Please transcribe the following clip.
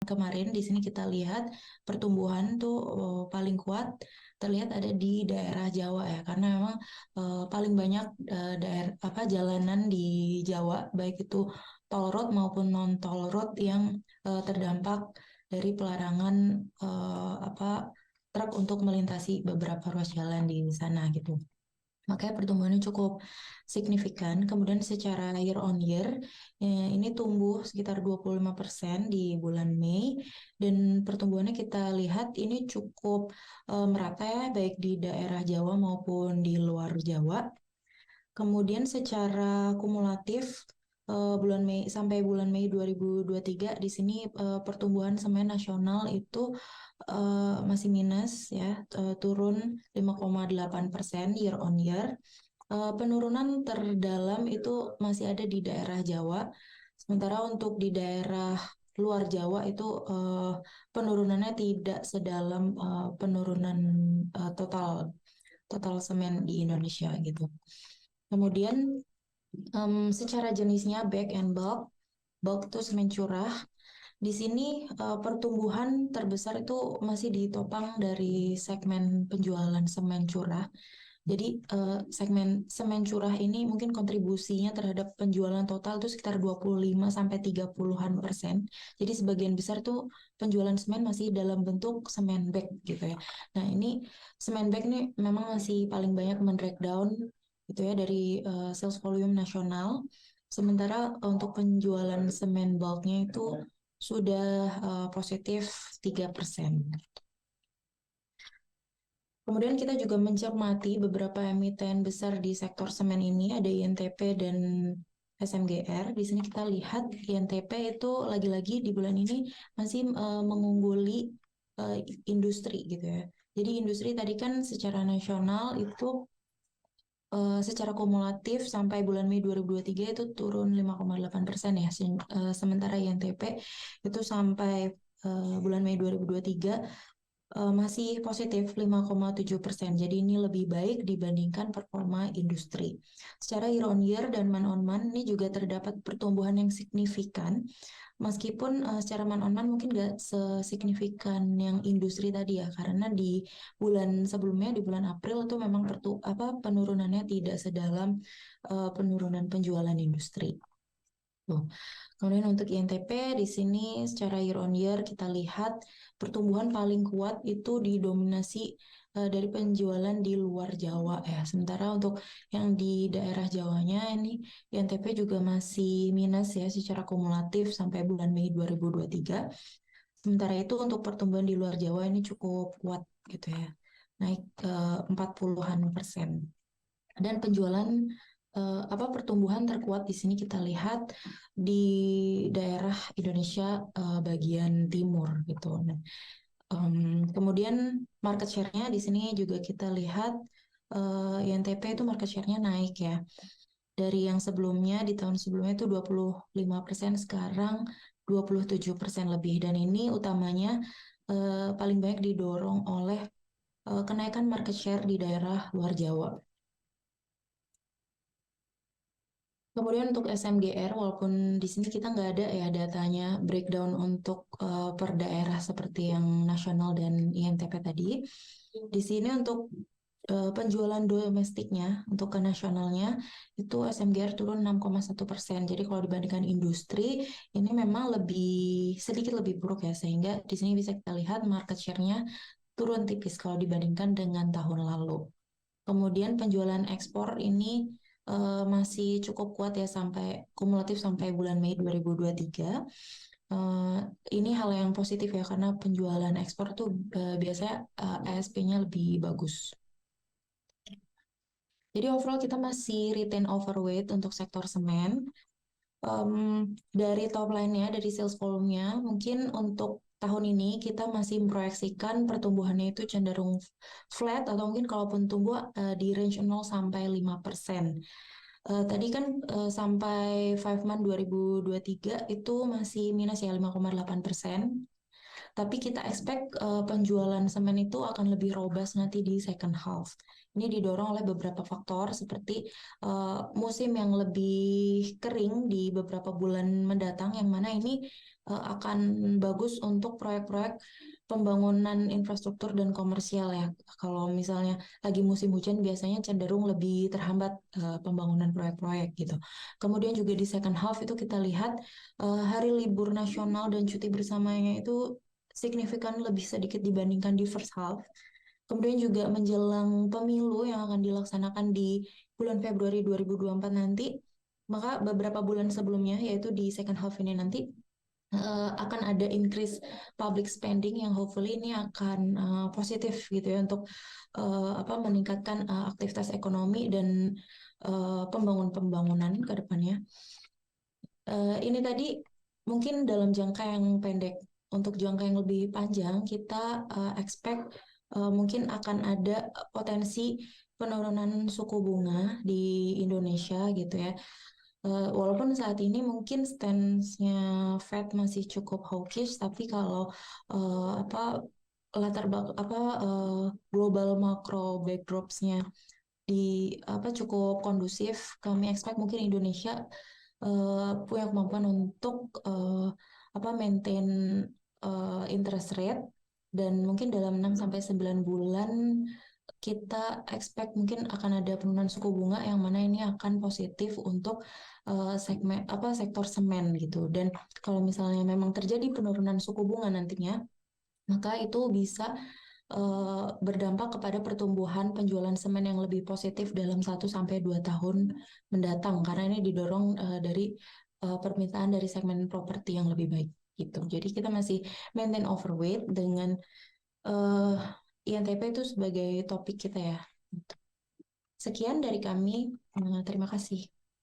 kemarin di sini kita lihat pertumbuhan tuh paling kuat terlihat ada di daerah Jawa ya, karena memang paling banyak daerah jalanan di Jawa baik itu toll road maupun non toll road yang terdampak dari pelarangan truk untuk melintasi beberapa ruas jalan di sana gitu. Makanya pertumbuhannya cukup signifikan. Kemudian secara year on year, ini tumbuh sekitar 25% di bulan Mei. Dan pertumbuhannya kita lihat ini cukup merata ya, baik di daerah Jawa maupun di luar Jawa. Kemudian secara kumulatif, bulan Mei sampai bulan Mei 2023 di sini pertumbuhan semen nasional itu masih minus ya, turun 5,8% year on year. Penurunan terdalam itu masih ada di daerah Jawa, sementara untuk di daerah luar Jawa itu penurunannya tidak sedalam penurunan total semen di Indonesia gitu. Kemudian secara jenisnya bag and bulk, bulk itu semen curah. Di sini pertumbuhan terbesar itu masih ditopang dari segmen penjualan semen curah. Jadi segmen semen curah ini mungkin kontribusinya terhadap penjualan total itu sekitar 25-30%. Jadi sebagian besar tuh penjualan semen masih dalam bentuk semen bag gitu ya. Nah ini semen bag ini memang masih paling banyak men-breakdown gitu ya dari sales volume nasional. Sementara untuk penjualan semen bulknya itu sudah positif 3%. Kemudian kita juga mencermati beberapa emiten besar di sektor semen ini, ada INTP dan SMGR. Di sini kita lihat INTP itu lagi-lagi di bulan ini masih mengungguli industri gitu ya. Jadi industri tadi kan secara nasional itu secara kumulatif sampai bulan Mei 2023 itu turun 5,8% ya. Sementara INTP itu sampai bulan Mei 2023 masih positif 5,7%. Jadi ini lebih baik dibandingkan performa industri. Secara year on year dan month on month ini juga terdapat pertumbuhan yang signifikan. Meskipun secara month on month mungkin nggak sesignifikan yang industri tadi ya, karena di bulan sebelumnya di bulan April itu memang penurunannya tidak sedalam penurunan penjualan industri. Tuh. Kemudian untuk INTP di sini secara year on year kita lihat pertumbuhan paling kuat itu didominasi dari penjualan di luar Jawa ya. Sementara untuk yang di daerah Jawanya ini INTP juga masih minus ya secara kumulatif sampai bulan Mei 2023. Sementara itu untuk pertumbuhan di luar Jawa ini cukup kuat gitu ya. Naik ke 40-an%. Dan penjualan pertumbuhan terkuat di sini kita lihat di daerah Indonesia bagian timur gitu. Nah, kemudian market share-nya di sini juga kita lihat INTP itu market share-nya naik ya. Dari yang sebelumnya di tahun sebelumnya itu 25%, sekarang 27% lebih, dan ini utamanya paling banyak didorong oleh kenaikan market share di daerah luar Jawa. Kemudian untuk SMGR, walaupun di sini kita nggak ada ya datanya breakdown untuk per daerah seperti yang nasional dan INTP tadi. Di sini untuk penjualan domestiknya, untuk ke nasionalnya, itu SMGR turun 6,1%. Jadi kalau dibandingkan industri, ini memang sedikit lebih buruk ya, sehingga di sini bisa kita lihat market share-nya turun tipis kalau dibandingkan dengan tahun lalu. Kemudian penjualan ekspor ini masih cukup kuat ya sampai kumulatif sampai bulan Mei 2023. Ini hal yang positif ya, karena penjualan ekspor tuh biasanya ASP-nya lebih bagus. Jadi overall kita masih retain overweight untuk sektor semen. Dari top line-nya, dari sales volume-nya, mungkin untuk tahun ini kita masih memproyeksikan pertumbuhannya itu cenderung flat atau mungkin kalaupun tumbuh di range 0-5%. Tadi kan sampai 5 month 2023 itu masih minus ya 5,8%. Tapi kita expect penjualan semen itu akan lebih robust nanti di second half. Ini didorong oleh beberapa faktor seperti musim yang lebih kering di beberapa bulan mendatang, yang mana ini akan bagus untuk proyek-proyek pembangunan infrastruktur dan komersial ya. Kalau misalnya lagi musim hujan biasanya cenderung lebih terhambat pembangunan proyek-proyek gitu. Kemudian juga di second half itu kita lihat hari libur nasional dan cuti bersamanya itu signifikan lebih sedikit dibandingkan di first half. Kemudian juga menjelang pemilu yang akan dilaksanakan di bulan Februari 2024 nanti, maka beberapa bulan sebelumnya, yaitu di second half ini nanti, akan ada increase public spending yang hopefully ini akan positif gitu ya untuk meningkatkan aktivitas ekonomi dan pembangunan ke depannya. Ini tadi mungkin dalam jangka yang pendek. Untuk jangka yang lebih panjang, kita expect mungkin akan ada potensi penurunan suku bunga di Indonesia gitu ya. Walaupun saat ini mungkin stance-nya Fed masih cukup hawkish, tapi kalau apa latar global macro backdrops-nya di cukup kondusif, kami expect mungkin Indonesia punya kemampuan untuk maintain interest rate, dan mungkin dalam 6 sampai 9 bulan kita expect mungkin akan ada penurunan suku bunga yang mana ini akan positif untuk sektor semen gitu. Dan kalau misalnya memang terjadi penurunan suku bunga nantinya, maka itu bisa berdampak kepada pertumbuhan penjualan semen yang lebih positif dalam 1 sampai 2 tahun mendatang, karena ini didorong dari permintaan dari segmen properti yang lebih baik gitu. Jadi kita masih maintain overweight dengan uh, INTP itu sebagai topik kita ya. Sekian dari kami, terima kasih.